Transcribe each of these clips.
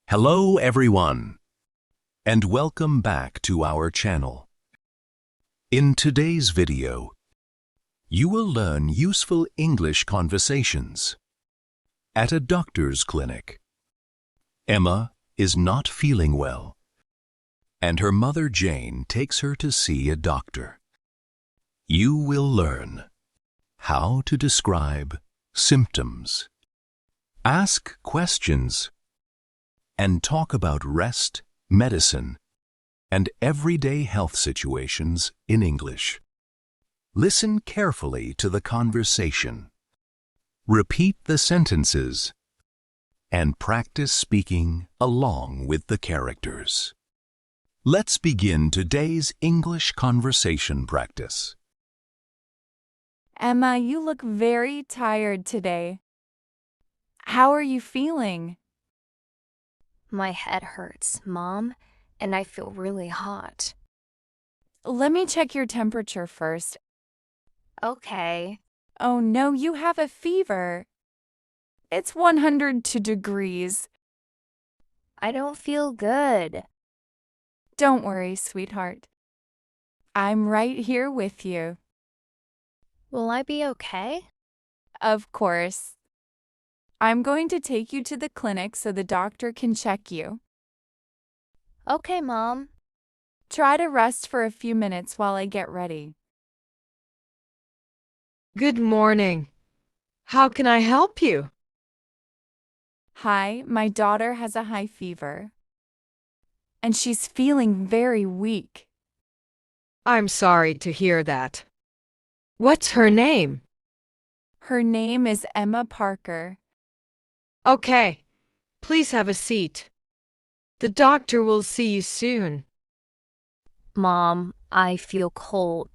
Hello everyone, and welcome back to our channel. In today's video, you will learn useful English conversations. At a doctor's clinic, Emma is not feeling well, and her mother Jane takes her to see a doctor. You will learn how to describe symptoms, ask questions, and talk about rest, medicine, and everyday health situations in English. Listen carefully to the conversation. Repeat the sentences and practice speaking along with the characters. Let's begin today's English conversation practice. Emma, you look very tired today. How are you feeling? My head hurts, Mom, and I feel really hot. Let me check your temperature first. Okay. Oh no, you have a fever. It's 102 degrees. I don't feel good. Don't worry, sweetheart. I'm right here with you. Will I be okay? Of course. I'm going to take you to the clinic so the doctor can check you. Okay, Mom. Try to rest for a few minutes while I get ready. Good morning. How can I help you? Hi, my daughter has a high fever, and she's feeling very weak. I'm sorry to hear that. What's her name? Her name is Emma Parker. Okay, please have a seat. The doctor will see you soon. Mom, I feel cold.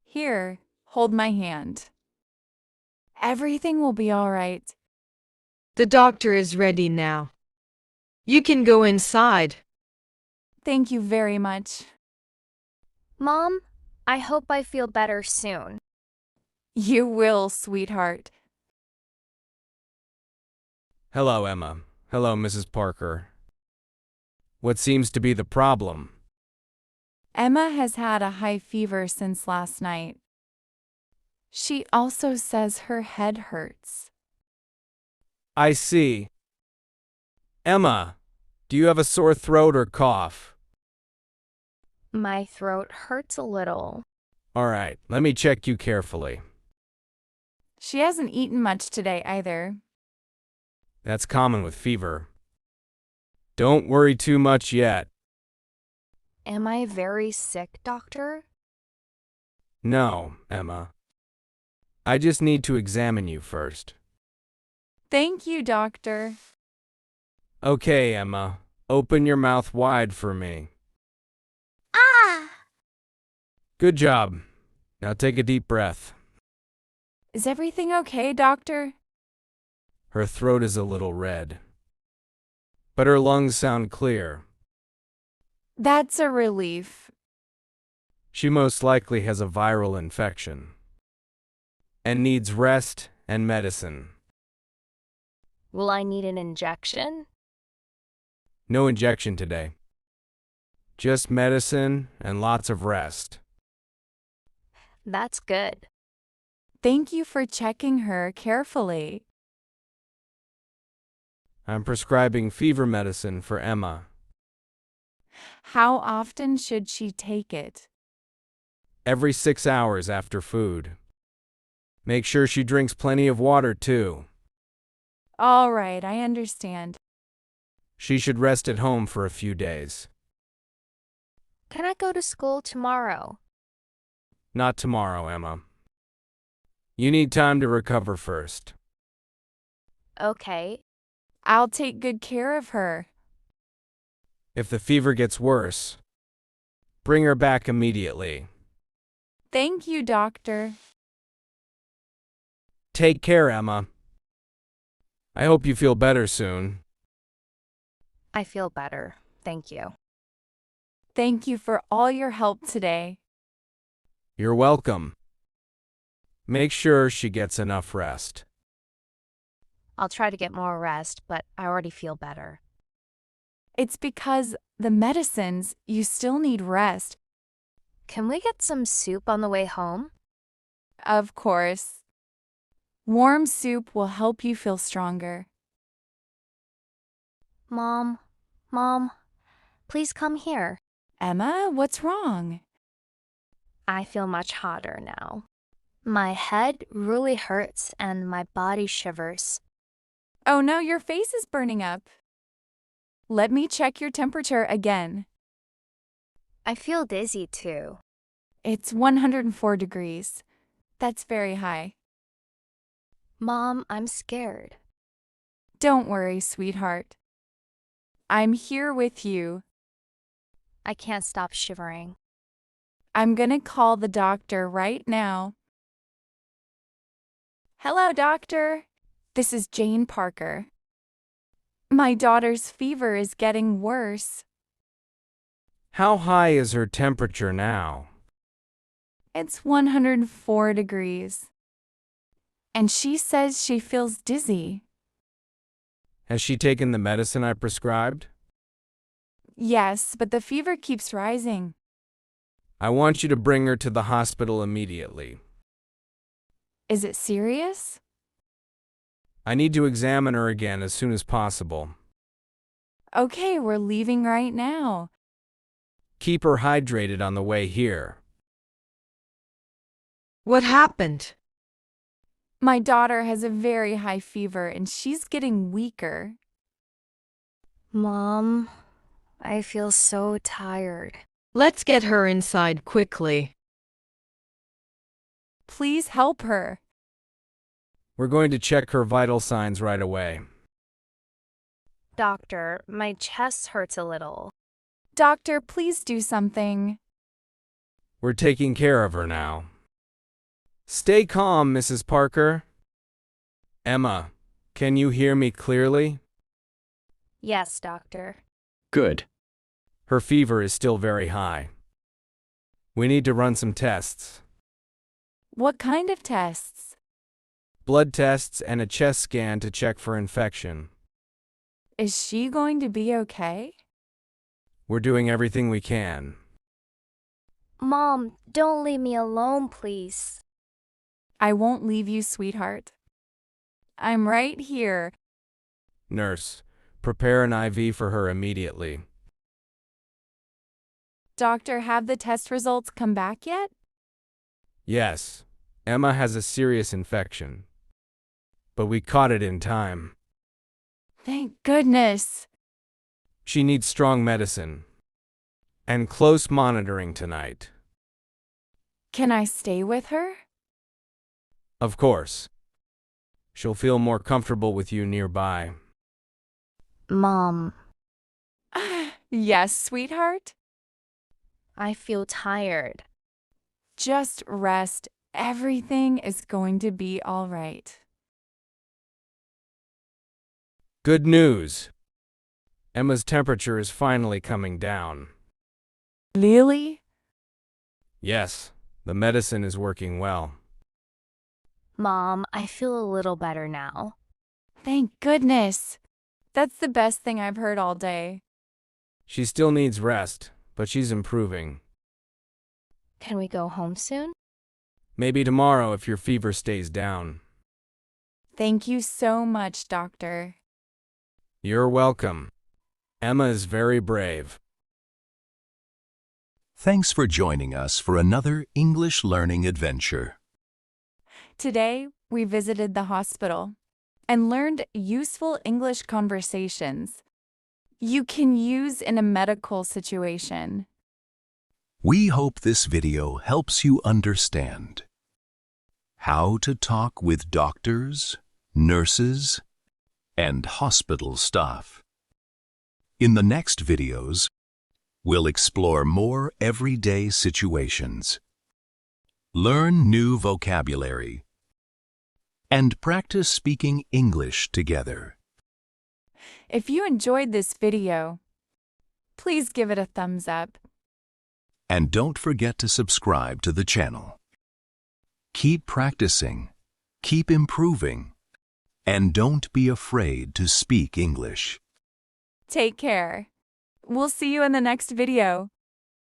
Here, hold my hand. Everything will be all right. The doctor is ready now. You can go inside. Thank you very much. Mom, I hope I feel better soon. You will, sweetheart. Hello, Emma. Hello, Mrs. Parker. What seems to be the problem? Emma has had a high fever since last night. She also says her head hurts. I see. Emma, do you have a sore throat or cough? My throat hurts a little. All right, let me check you carefully. She hasn't eaten much today either. That's common with fever. Don't worry too much yet. Am I very sick, Doctor? No, Emma. I just need to examine you first. Thank you, doctor. Okay, Emma. Open your mouth wide for me. Ah! Good job. Now take a deep breath. Is everything okay, doctor? Her throat is a little red, but her lungs sound clear. That's a relief. She most likely has a viral infection and needs rest and medicine. Will I need an injection? No injection today. Just medicine and lots of rest. That's good. Thank you for checking her carefully. I'm prescribing fever medicine for Emma. How often should she take it? Every 6 hours after food. Make sure she drinks plenty of water too. All right, I understand. She should rest at home for a few days. Can I go to school tomorrow? Not tomorrow, Emma. You need time to recover first. Okay. I'll take good care of her. If the fever gets worse, bring her back immediately. Thank you, doctor. Take care, Emma. I hope you feel better soon. I feel better. Thank you. Thank you for all your help today. You're welcome. Make sure she gets enough rest. I'll try to get more rest, but I already feel better. It's because the medicines, you still need rest. Can we get some soup on the way home? Of course. Warm soup will help you feel stronger. Mom, please come here. Emma, what's wrong? I feel much hotter now. My head really hurts and my body shivers. Oh no, your face is burning up. Let me check your temperature again. I feel dizzy too. It's 104 degrees. That's very high. Mom, I'm scared. Don't worry, sweetheart. I'm here with you. I can't stop shivering. I'm gonna call the doctor right now. Hello, doctor. This is Jane Parker. My daughter's fever is getting worse. How high is her temperature now? It's 104 degrees. And she says she feels dizzy. Has she taken the medicine I prescribed? Yes, but the fever keeps rising. I want you to bring her to the hospital immediately. Is it serious? I need to examine her again as soon as possible. Okay, we're leaving right now. Keep her hydrated on the way here. What happened? My daughter has a very high fever and she's getting weaker. Mom, I feel so tired. Let's get her inside quickly. Please help her. We're going to check her vital signs right away. Doctor, my chest hurts a little. Doctor, please do something. We're taking care of her now. Stay calm, Mrs. Parker. Emma, can you hear me clearly? Yes, doctor. Good. Her fever is still very high. We need to run some tests. What kind of tests? Blood tests and a chest scan to check for infection. Is she going to be okay? We're doing everything we can. Mom, don't leave me alone, please. I won't leave you, sweetheart. I'm right here. Nurse, prepare an IV for her immediately. Doctor, have the test results come back yet? Yes, Emma has a serious infection. But we caught it in time. Thank goodness. She needs strong medicine and close monitoring tonight. Can I stay with her? Of course. She'll feel more comfortable with you nearby. Mom, Yes, sweetheart. I feel tired. Just rest. Everything is going to be all right. Good news! Emma's temperature is finally coming down. Lily? Yes, the medicine is working well. Mom, I feel a little better now. Thank goodness. That's the best thing I've heard all day. She still needs rest, but she's improving. Can we go home soon? Maybe tomorrow if your fever stays down. Thank you so much, doctor. You're welcome. Emma is very brave. Thanks for joining us for another English learning adventure. Today, we visited the hospital and learned useful English conversations you can use in a medical situation. We hope this video helps you understand how to talk with doctors, nurses, and hospital staff. In the next videos, we'll explore more everyday situations, learn new vocabulary, and practice speaking English together. If you enjoyed this video, please give it a thumbs up. And don't forget to subscribe to the channel. Keep practicing, keep improving, and don't be afraid to speak English. Take care. We'll see you in the next video.